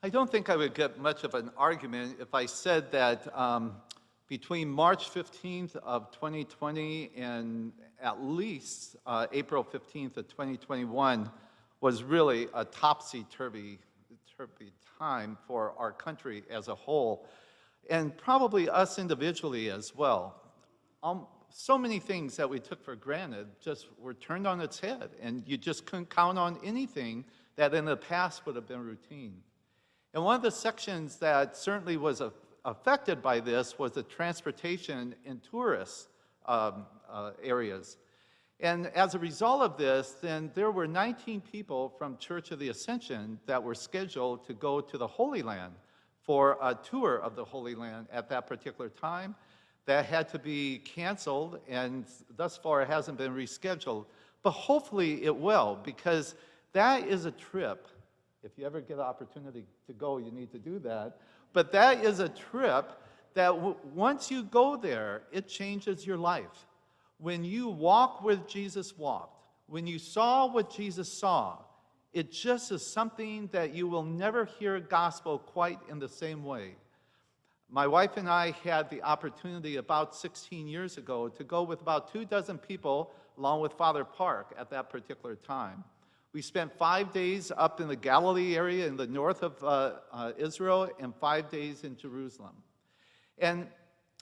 I don't think I would get much of an argument if I said that between March 15th of 2020 and at least April 15th of 2021 was really a topsy-turvy time for our country as a whole, and probably us individually as well. So many things that we took for granted just were turned on its head, and you just couldn't count on anything that in the past would have been routine. And one of the sections that certainly was affected by this was the transportation and tourist areas. And as a result of this, then there were 19 people from Church of the Ascension that were scheduled to go to the Holy Land for a tour of the Holy Land at that particular time. That had to be canceled, and thus far it hasn't been rescheduled. But hopefully it will, because that is a trip. If you ever get an opportunity to go, you need to do that. But that is a trip that once you go there, it changes your life. When you walk where Jesus walked, when you saw what Jesus saw, it just is something that you will never hear gospel quite in the same way. My wife and I had the opportunity about 16 years ago to go with about 24 people along with Father Park at that particular time. We spent 5 days up in the Galilee area in the north of Israel and 5 days in Jerusalem. And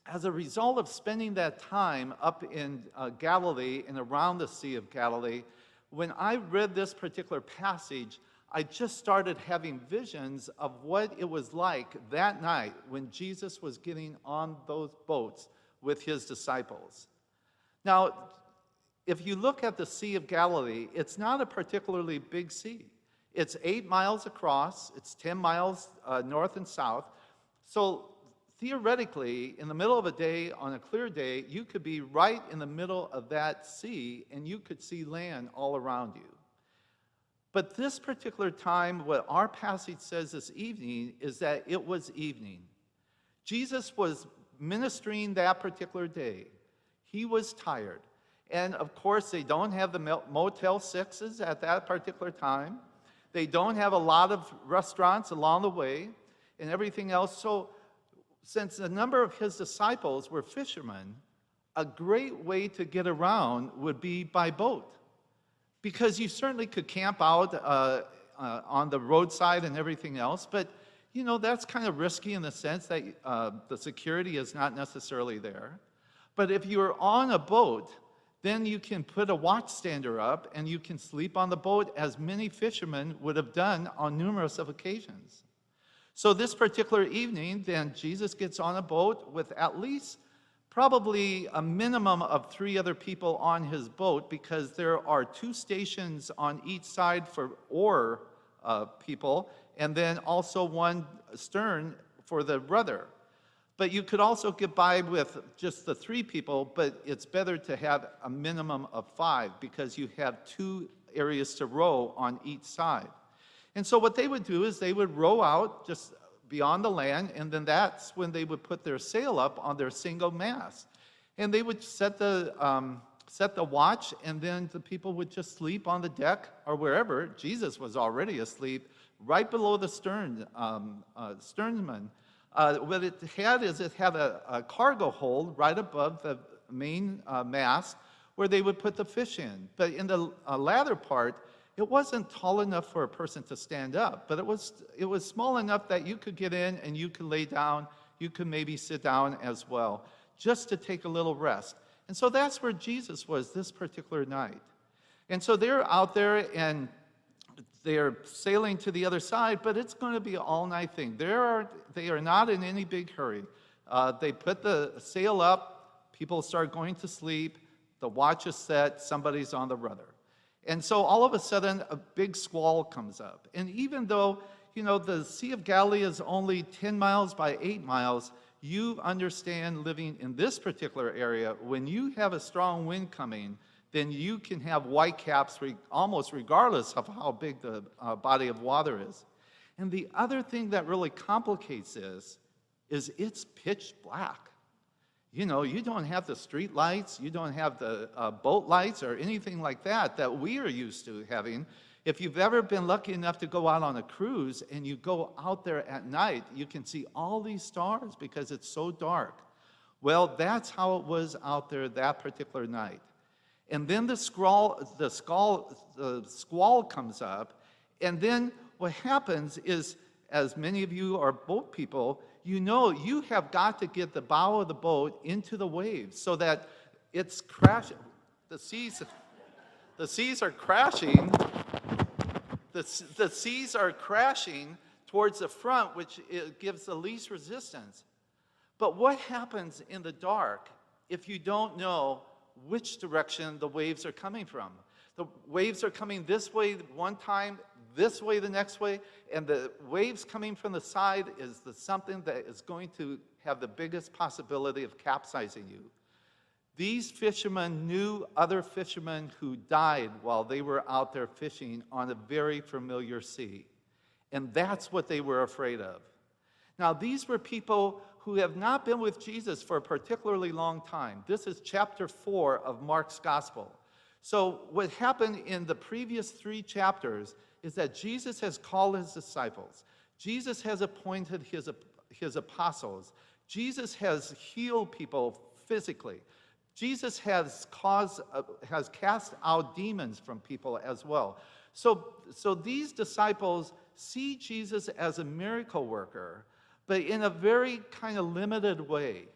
as a result of spending that time up in Galilee and around the Sea of Galilee, when I read this particular passage, I just started having visions of what it was like that night when Jesus was getting on those boats with his disciples. Now, if you look at the Sea of Galilee, it's not a particularly big sea. It's 8 miles across, it's 10 miles north and south. So theoretically, in the middle of a day, on a clear day, you could be right in the middle of that sea and you could see land all around you. But this particular time, what our passage says this evening is that it was evening. Jesus was ministering that particular day. He was tired. And of course, they don't have the Motel 6s at that particular time. They don't have a lot of restaurants along the way and everything else. So since a number of his disciples were fishermen, a great way to get around would be by boat. Because you certainly could camp out on the roadside and everything else, but you know, that's kind of risky in the sense that the security is not necessarily there. But if you're on a boat, then you can put a watchstander up and you can sleep on the boat, as many fishermen would have done on numerous of occasions. So this particular evening, then Jesus gets on a boat with at least probably a minimum of 3 other people on his boat, because there are 2 stations on each side for oar people, and then also 1 stern for the rudder. But you could also get by with just the 3 people, but it's better to have a minimum of 5 because you have 2 areas to row on each side. And so what they would do is they would row out just beyond the land, and then that's when they would put their sail up on their single mast. And they would set the watch, and then the people would just sleep on the deck or wherever. Jesus was already asleep right below the sternman. What it had is it had a cargo hold right above the main mast where they would put the fish in. But in the latter part, it wasn't tall enough for a person to stand up, but it was small enough that you could get in and you could lay down, you could maybe sit down as well, just to take a little rest. And so that's where Jesus was this particular night. And so they're out there and they're sailing to the other side, but it's going to be an all-night thing. They are not in any big hurry. They put the sail up, people start going to sleep, the watch is set, somebody's on the rudder. And so all of a sudden, a big squall comes up. And even though, you know, the Sea of Galilee is only 10 miles by 8 miles, you understand living in this particular area, when you have a strong wind coming, then you can have whitecaps almost regardless of how big the body of water is. And the other thing that really complicates this is it's pitch black. You know, you don't have the street lights, you don't have the boat lights or anything like that we are used to having. If you've ever been lucky enough to go out on a cruise and you go out there at night, you can see all these stars because it's so dark. Well, that's how it was out there that particular night. And then the squall comes up, and then what happens is, as many of you are boat people, you know you have got to get the bow of the boat into the waves so that it's crashing. The seas are crashing. The seas are crashing towards the front, which gives the least resistance. But what happens in the dark if you don't know which direction the waves are coming from? The waves are coming this way one time, this way the next way, and the waves coming from the side is something that is going to have the biggest possibility of capsizing you. These fishermen knew other fishermen who died while they were out there fishing on a very familiar sea. And that's what they were afraid of. Now, these were people who have not been with Jesus for a particularly long time. This is chapter 4 of Mark's gospel. So what happened in the previous 3 chapters is that Jesus has called his disciples. Jesus has appointed his apostles. Jesus has healed people physically. Jesus has cast out demons from people as well. So these disciples see Jesus as a miracle worker, but in a very kind of limited way.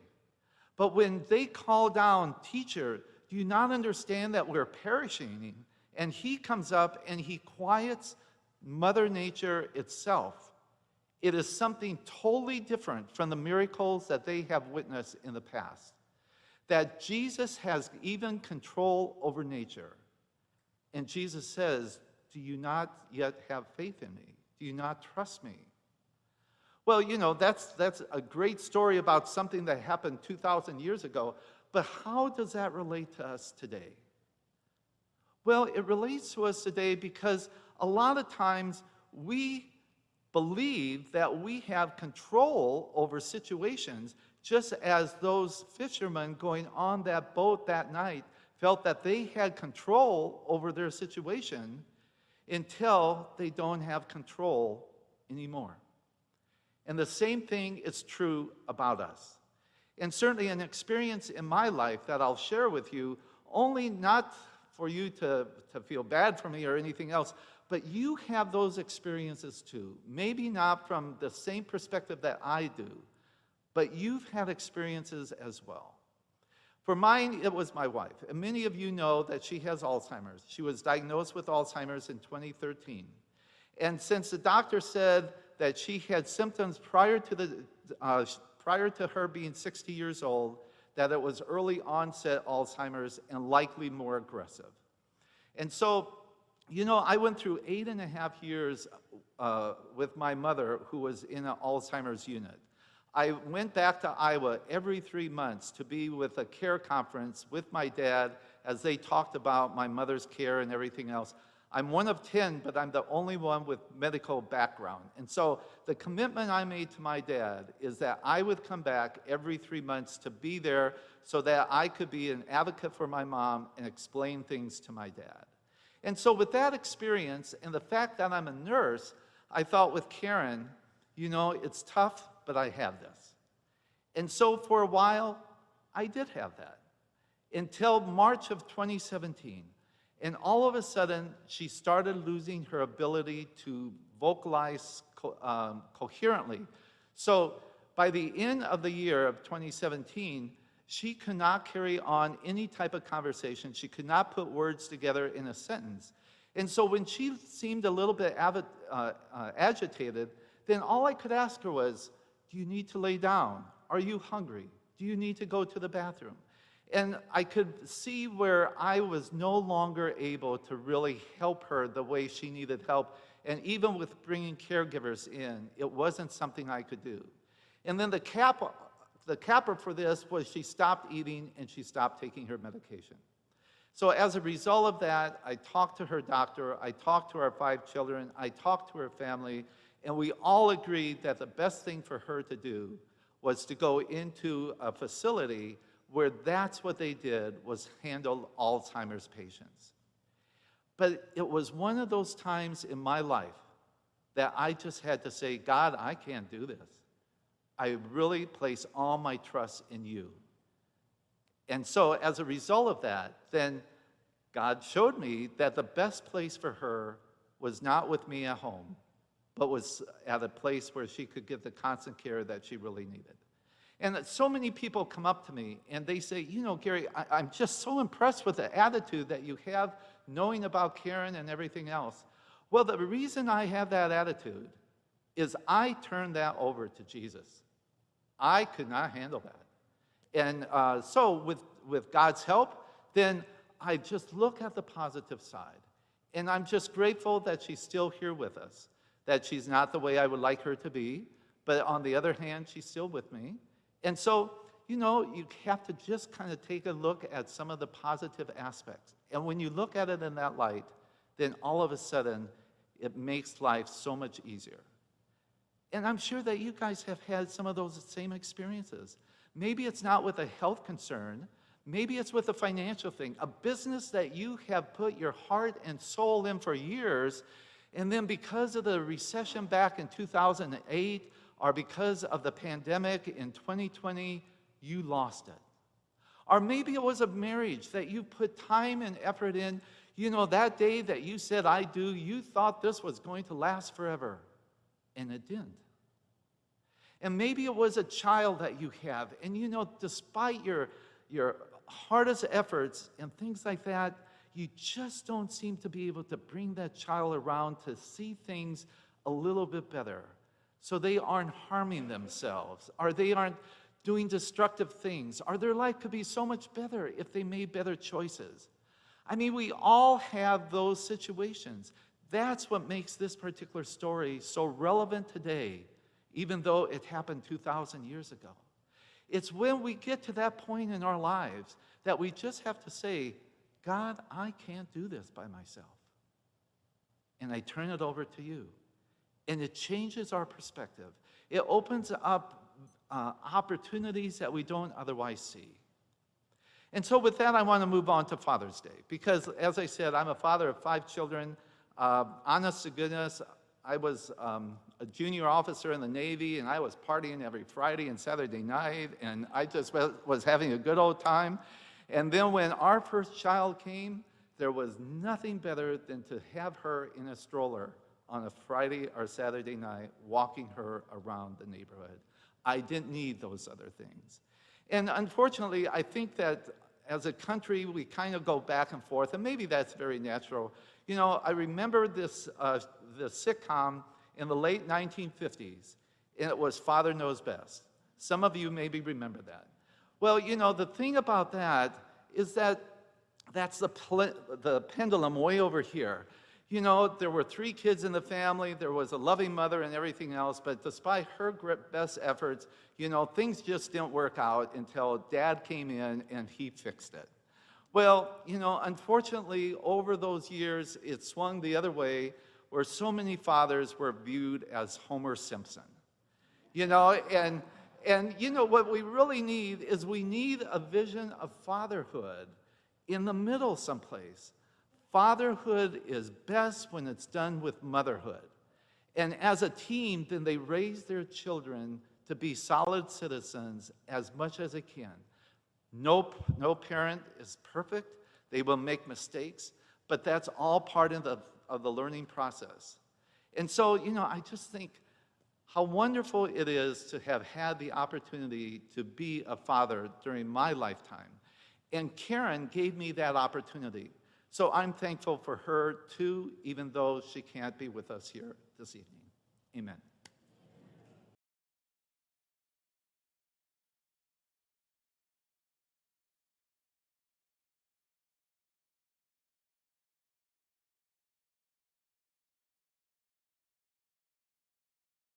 But when they call down, "Teacher, do you not understand that we're perishing?" And he comes up and he quiets Mother Nature itself. It is something totally different from the miracles that they have witnessed in the past. That Jesus has even control over nature. And Jesus says, "Do you not yet have faith in me? Do you not trust me?" Well, you know, that's a great story about something that happened 2,000 years ago, but how does that relate to us today? Well, it relates to us today because a lot of times we believe that we have control over situations, just as those fishermen going on that boat that night felt that they had control over their situation until they don't have control anymore. And the same thing is true about us. And certainly an experience in my life that I'll share with you, only not for you to feel bad for me or anything else, but you have those experiences too. Maybe not from the same perspective that I do, but you've had experiences as well. For mine, it was my wife. And many of you know that she has Alzheimer's. She was diagnosed with Alzheimer's in 2013. And since the doctor said that she had symptoms prior to her being 60 years old, that it was early onset Alzheimer's and likely more aggressive. And so, you know, I went through 8.5 years with my mother, who was in an Alzheimer's unit. I went back to Iowa every 3 months to be with a care conference with my dad as they talked about my mother's care and everything else. I'm one of 10, but I'm the only one with medical background. And so the commitment I made to my dad is that I would come back every 3 months to be there so that I could be an advocate for my mom and explain things to my dad. And so with that experience and the fact that I'm a nurse, I thought with Karen, you know, it's tough, but I have this. And so for a while, I did have that until March of 2017. And all of a sudden, she started losing her ability to vocalize coherently. So by the end of the year of 2017, she could not carry on any type of conversation. She could not put words together in a sentence. And so when she seemed a little bit agitated, then all I could ask her was, "Do you need to lay down? Are you hungry? Do you need to go to the bathroom?" And I could see where I was no longer able to really help her the way she needed help. And even with bringing caregivers in, it wasn't something I could do. And then the capper for this was she stopped eating and she stopped taking her medication. So as a result of that, I talked to her doctor, I talked to our 5 children, I talked to her family, and we all agreed that the best thing for her to do was to go into a facility where that's what they did, was handle Alzheimer's patients. But it was one of those times in my life that I just had to say, God, I can't do this. I really place all my trust in you. And so as a result of that, then God showed me that the best place for her was not with me at home, but was at a place where she could get the constant care that she really needed. And so many people come up to me and they say, you know, Gary, I'm just so impressed with the attitude that you have knowing about Karen and everything else. Well, the reason I have that attitude is I turned that over to Jesus. I could not handle that. And so with God's help, then I just look at the positive side. And I'm just grateful that she's still here with us, that she's not the way I would like her to be, but on the other hand, she's still with me. And so, you know, you have to just kind of take a look at some of the positive aspects. And when you look at it in that light, then all of a sudden, it makes life so much easier. And I'm sure that you guys have had some of those same experiences. Maybe it's not with a health concern. Maybe it's with a financial thing, a business that you have put your heart and soul in for years, and then because of the recession back in 2008, or because of the pandemic in 2020, you lost it. Or maybe it was a marriage that you put time and effort in. You know, that day that you said, I do, you thought this was going to last forever, and it didn't. And maybe it was a child that you have, and you know, despite your hardest efforts and things like that, you just don't seem to be able to bring that child around to see things a little bit better. So they aren't harming themselves, or they aren't doing destructive things, or their life could be so much better if they made better choices. I mean, we all have those situations. That's what makes this particular story so relevant today, even though it happened 2,000 years ago. It's when we get to that point in our lives that we just have to say, God, I can't do this by myself. And I turn it over to you. And it changes our perspective. It opens up opportunities that we don't otherwise see. And so with that, I want to move on to Father's Day. Because as I said, I'm a father of 5 children. Honest to goodness, I was a junior officer in the Navy, and I was partying every Friday and Saturday night, and I just was having a good old time. And then when our first child came, there was nothing better than to have her in a stroller on a Friday or Saturday night, walking her around the neighborhood. I didn't need those other things. And unfortunately, I think that as a country, we kind of go back and forth, and maybe that's very natural. You know, I remember this the sitcom in the late 1950s, and it was Father Knows Best. Some of you maybe remember that. Well, you know, the thing about that is that that's the pendulum way over here. You know, there were 3 kids in the family, there was a loving mother and everything else, but despite her best efforts, you know, things just didn't work out until Dad came in and he fixed it. Well, you know, unfortunately, over those years, it swung the other way, where so many fathers were viewed as Homer Simpson. You know, and you know, what we really need is we need a vision of fatherhood in the middle someplace. Fatherhood is best when it's done with motherhood. And as a team, then they raise their children to be solid citizens as much as they can. No parent is perfect. They will make mistakes, but that's all part of the learning process. And so, you know, I just think how wonderful it is to have had the opportunity to be a father during my lifetime. And Karen gave me that opportunity. So I'm thankful for her too, even though she can't be with us here this evening. Amen.